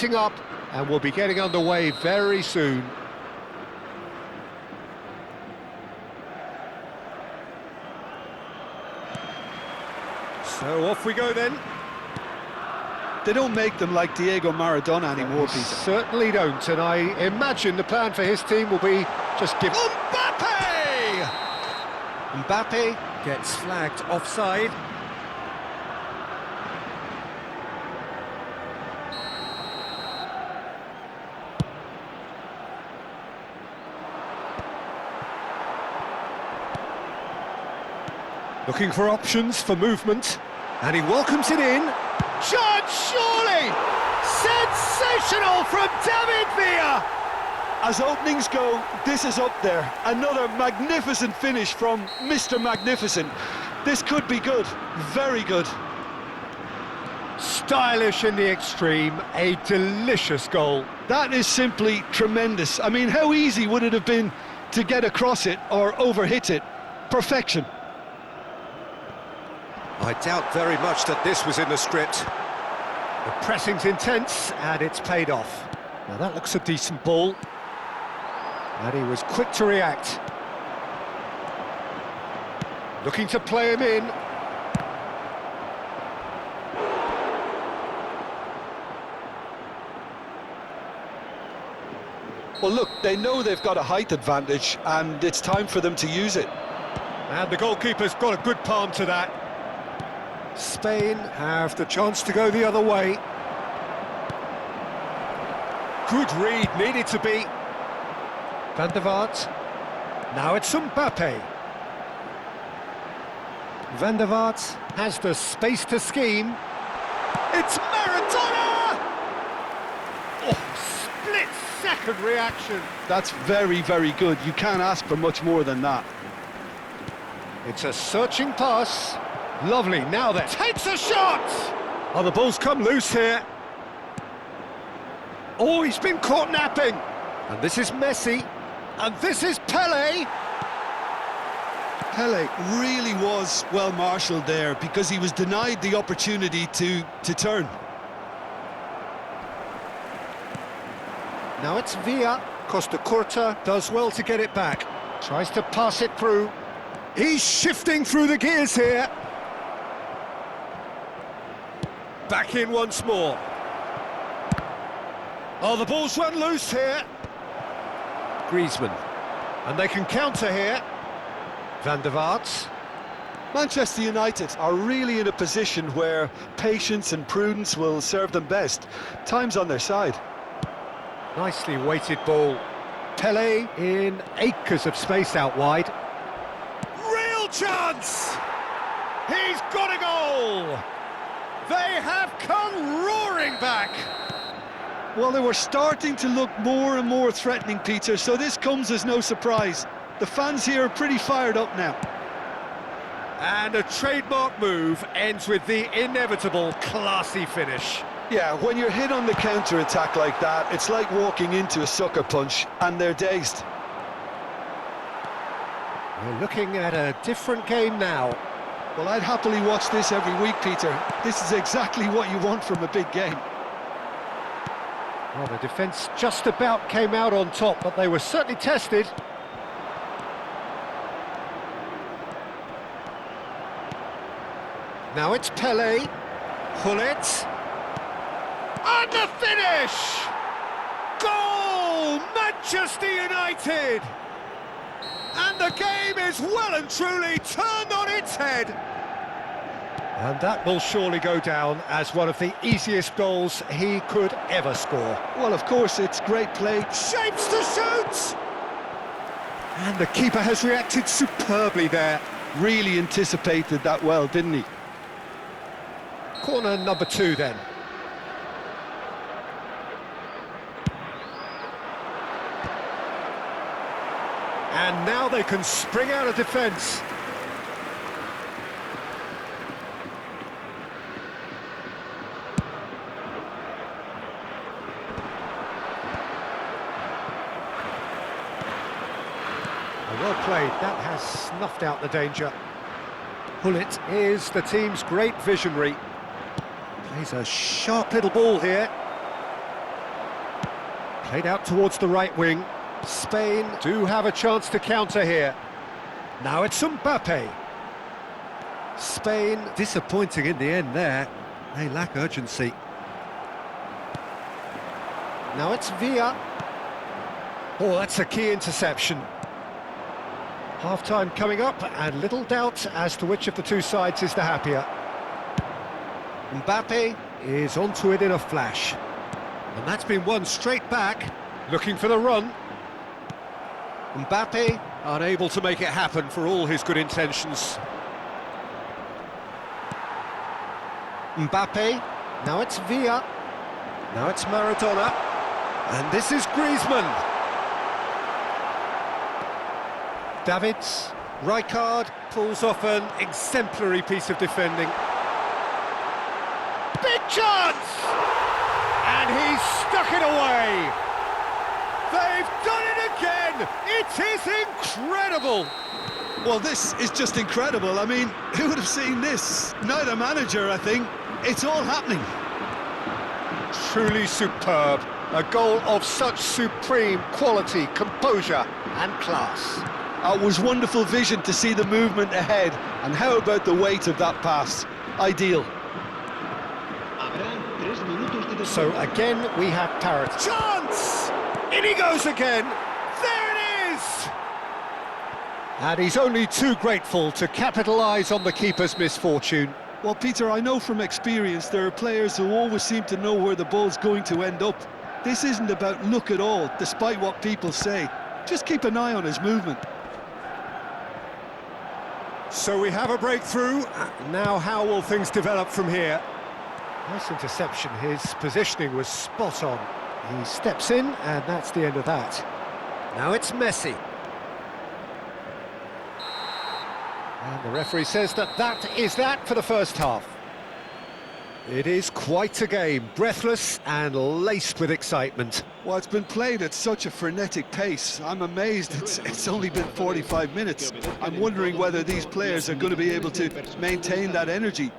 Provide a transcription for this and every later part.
heating up and will be getting underway very soon. So off we go then. They don't make them like Diego Maradona anymore, Peter. Certainly don't, and I imagine the plan for his team will be just give... Mbappe! Mbappe gets flagged offside. Looking for options for movement, and he welcomes it in. Judge, surely! Sensational from David Villa! As openings go, this is up there. Another magnificent finish from Mr. Magnificent. This could be good, very good. Stylish in the extreme, a delicious goal. That is simply tremendous. I mean, how easy would it have been to get across it or overhit it? Perfection. I doubt very much that this was in the script. The pressing's intense, and it's paid off. Now that looks a decent ball. And he was quick to react. Looking to play him in. Well, look, they know they've got a height advantage, and it's time for them to use it. And the goalkeeper's got a good palm to that. Spain have the chance to go the other way. Good read, needed to be. Van der Vaart. Now it's Mbappe. Van der Vaart has the space to scheme. It's Maradona! Oh, split-second reaction. That's very, very good. You can't ask for much more than that. It's a searching pass. Lovely, now then. Takes a shot! Oh, the ball's come loose here. Oh, he's been caught napping. And this is Messi. And this is Pelé. Pelé really was well marshalled there because he was denied the opportunity to turn. Now it's Villa. Costa Curta does well to get it back. Tries to pass it through. He's shifting through the gears here. Back in once more. Oh, the ball's run loose here. Griezmann. And they can counter here. Van der Vaart. Manchester United are really in a position where patience and prudence will serve them best. Time's on their side. Nicely weighted ball. Pelé in acres of space out wide. Real chance! He's got a goal! They have come roaring back! Well, they were starting to look more and more threatening, Peter, so this comes as no surprise. The fans here are pretty fired up now. And a trademark move ends with the inevitable classy finish. Yeah, when you're hit on the counter-attack like that, it's like walking into a sucker punch, and they're dazed. We're looking at a different game now. Well, I'd happily watch this every week, Peter. This is exactly what you want from a big game. Well, the defence just about came out on top, but they were certainly tested. Now it's Pelé. Hullet. And the finish! Goal! Manchester United! And the game is well and truly turned on its head. And that will surely go down as one of the easiest goals he could ever score. Well, of course, it's great play. Shapes to shoot! And the keeper has reacted superbly there. Really anticipated that well, didn't he? Corner number 2 then. And now they can spring out of defence. Well played, that has snuffed out the danger. Hullet is the team's great visionary. Plays a sharp little ball here. Played out towards the right wing. Spain do have a chance to counter here. Now it's Mbappe. Spain disappointing in the end there. They lack urgency. Now it's Villa. Oh, that's a key interception. Half-time coming up, and little doubt as to which of the two sides is the happier. Mbappe is onto it in a flash. And that's been won straight back, looking for the run. Mbappe unable to make it happen for all his good intentions. Mbappe, now it's Villa, now it's Maradona, and this is Griezmann. Davids, Rijkaard pulls off an exemplary piece of defending. Big chance! And he's stuck it away! They've done it again! It is incredible! Well, this is just incredible. I mean, who would have seen this? Neither manager, I think. It's all happening. Truly superb. A goal of such supreme quality, composure and class. It was wonderful vision to see the movement ahead. And how about the weight of that pass? Ideal. So again, we have parity. Chance! In he goes again! There it is! And he's only too grateful to capitalise on the keeper's misfortune. Well, Peter, I know from experience there are players who always seem to know where the ball's going to end up. This isn't about luck at all, despite what people say. Just keep an eye on his movement. So we have a breakthrough. Now how will things develop from here? Nice interception. His positioning was spot on. He steps in, and that's the end of that. Now it's Messi. And the referee says that is that for the first half. It is quite a game, breathless and laced with excitement. Well, it's been played at such a frenetic pace. I'm amazed it's only been 45 minutes. I'm wondering whether these players are going to be able to maintain that energy.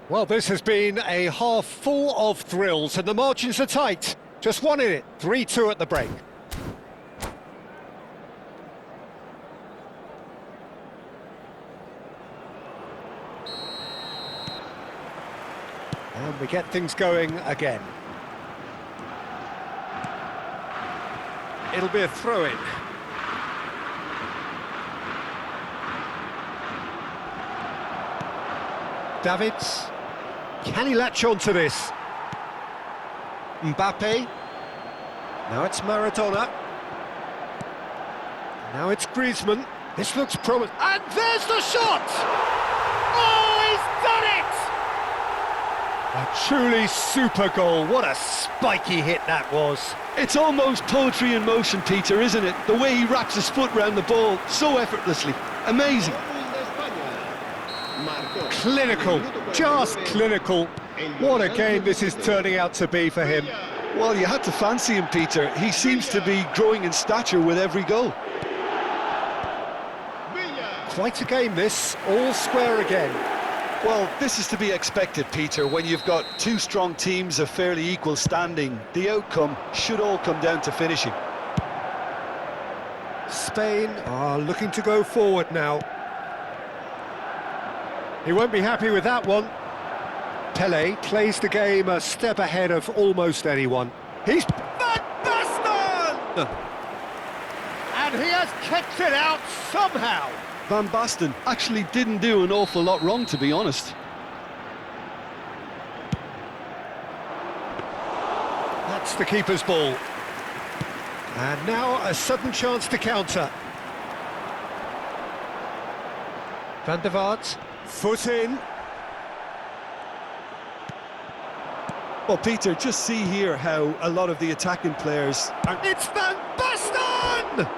Well, this has been a half full of thrills, and the margins are tight. Just one in it, 3-2 at the break. And we get things going again. It'll be a throw-in. Davids. Can he latch on to this? Mbappe. Now it's Maradona. Now it's Griezmann. This looks promising. And there's the shot! Oh, he's done it! A truly super goal. What a spiky hit that was. It's almost poetry in motion, Peter, isn't it? The way he wraps his foot round the ball so effortlessly. Amazing. Clinical, just clinical. What a game this is turning out to be for him. Well, you had to fancy him, Peter. He seems to be growing in stature with every goal. Quite a game this, all square again. Well, this is to be expected, Peter, when you've got two strong teams of fairly equal standing. The outcome should all come down to finishing. Spain are looking to go forward now. He won't be happy with that one. Pelé plays the game a step ahead of almost anyone. He's Van Basten! And he has kept it out somehow. Van Basten actually didn't do an awful lot wrong, to be honest. That's the keeper's ball. And now a sudden chance to counter. Van der Vaart, foot in. Well, Peter, just see here how a lot of the attacking players... It's Van Basten!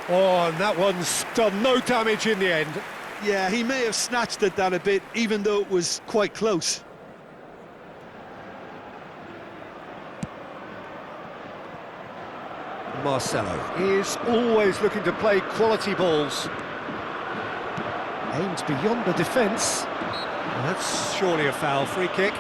Oh, and that one's done no damage in the end. Yeah, he may have snatched at that a bit, even though it was quite close. Marcelo is always looking to play quality balls. Aims beyond the defence. Well, that's surely a foul. Free kick.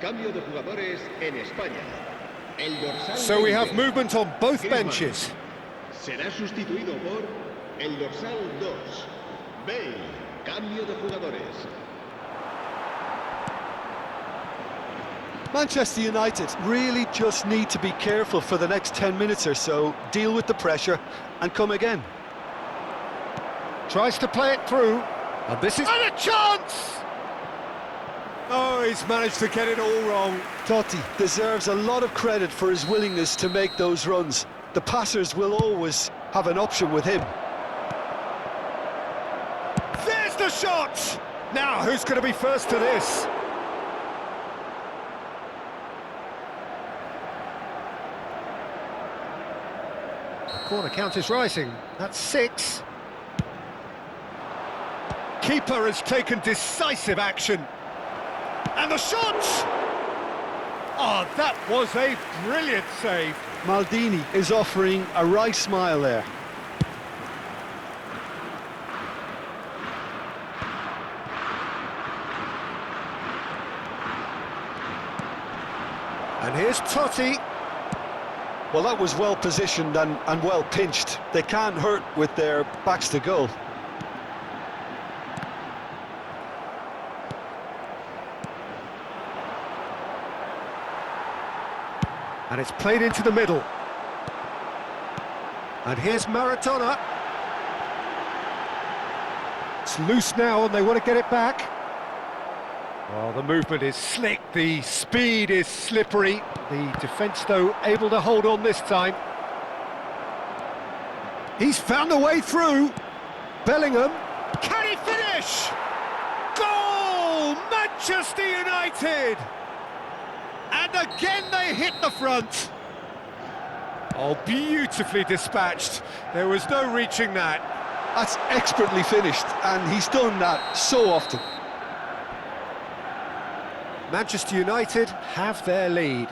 Cambio de jugadores en España. El dorsal So we have 20, movement on both Griezmann. benches. Será sustituido por el dorsal 2. Bale. Cambio de jugadores. Manchester United really just need to be careful for the next 10 minutes or so, deal with the pressure and come again. Tries to play it through. And this is... And a chance! Oh, he's managed to get it all wrong. Totti deserves a lot of credit for his willingness to make those runs. The passers will always have an option with him. There's the shot! Now, who's going to be first to this? The corner count is rising. That's 6. Keeper has taken decisive action. And the shot! Oh, that was a brilliant save. Maldini is offering a wry smile there. And here's Totti. Well, that was well positioned and well pinched. They can't hurt with their backs to goal. And it's played into the middle. And here's Maradona. It's loose now and they want to get it back. Well, the movement is slick, the speed is slippery. The defence, though, able to hold on this time. He's found a way through. Bellingham. Can he finish? Goal! Manchester United! And again they hit the front. Oh, beautifully dispatched. There was no reaching that. That's expertly finished, and he's done that so often. Manchester United have their lead.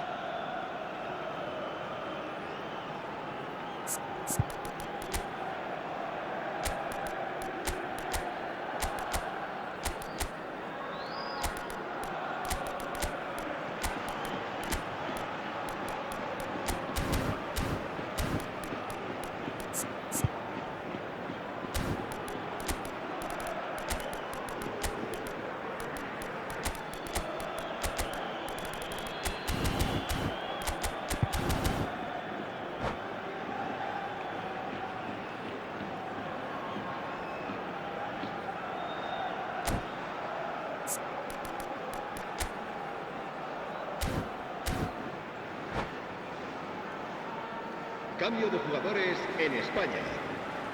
Cambio de jugadores en España.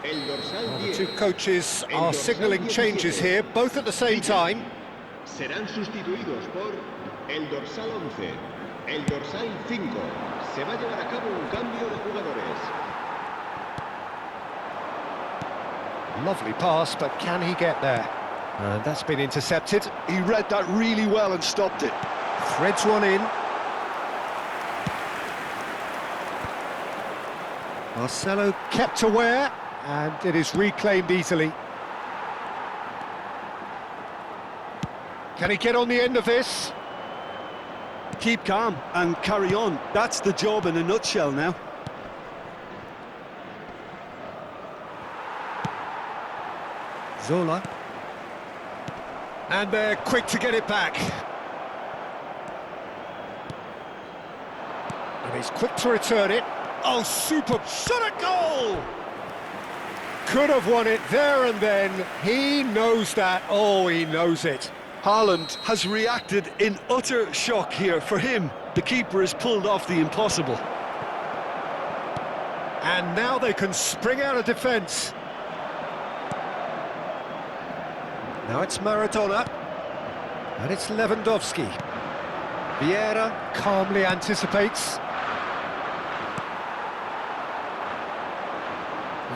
El dorsal Well, the 10. two coaches El are dorsal signalling changes 17. here, both at the same time. Serán sustituidos por el dorsal 11. El dorsal 5. Se va a llevar a cabo un cambio de jugadores. Lovely pass, but can he get there? And that's been intercepted. He read that really well and stopped it. Threads one in. Marcelo kept aware, and it is reclaimed easily. Can he get on the end of this? Keep calm and carry on. That's the job in a nutshell now. Zola. And they're quick to get it back. And he's quick to return it. Oh, super shot at goal! Could have won it there and then. He knows that. Oh, he knows it. Haaland has reacted in utter shock here. For him, the keeper has pulled off the impossible. And now they can spring out of defence. Now it's Maradona. And it's Lewandowski. Vieira calmly anticipates.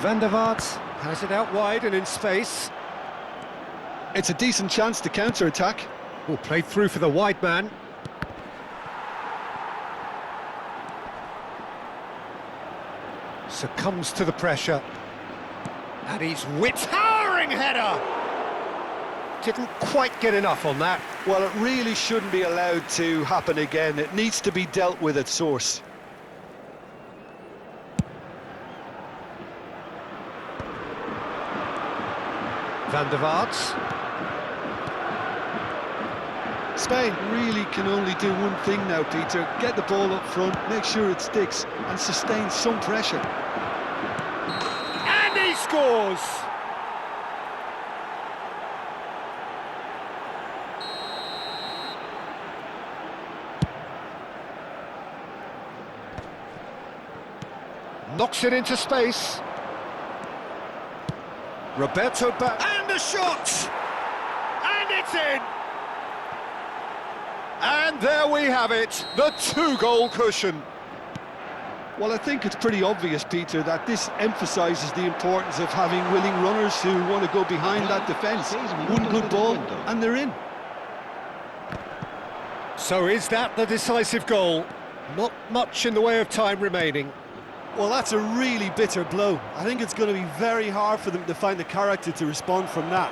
Van der Vaart has it out wide and in space. It's a decent chance to counter-attack. Oh, played through for the wide man. Succumbs to the pressure. And he's whipped. Towering header! Didn't quite get enough on that. Well, it really shouldn't be allowed to happen again. It needs to be dealt with at source. Van der Vaart. Spain really can only do one thing now, Peter. Get the ball up front, make sure it sticks, and sustain some pressure. And he scores! Knocks it into space. Roberto and a shot! And it's in! And there we have it, the 2-goal cushion. Well, I think it's pretty obvious, Peter, that this emphasises the importance of having willing runners who want to go behind that defence. One good ball, and they're in. So is that the decisive goal? Not much in the way of time remaining. Well, that's a really bitter blow. I think it's going to be very hard for them to find the character to respond from that.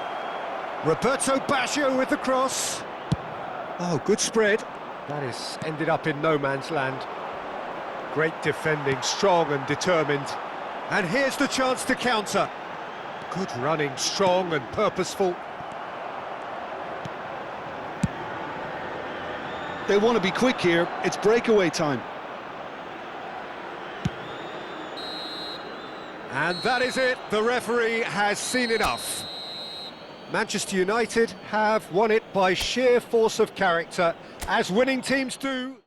Roberto Baggio with the cross. Oh, good spread. That is ended up in no man's land. Great defending, strong and determined. And here's the chance to counter. Good running, strong and purposeful. They want to be quick here. It's breakaway time. And that is it. The referee has seen enough. Manchester United have won it by sheer force of character, as winning teams do.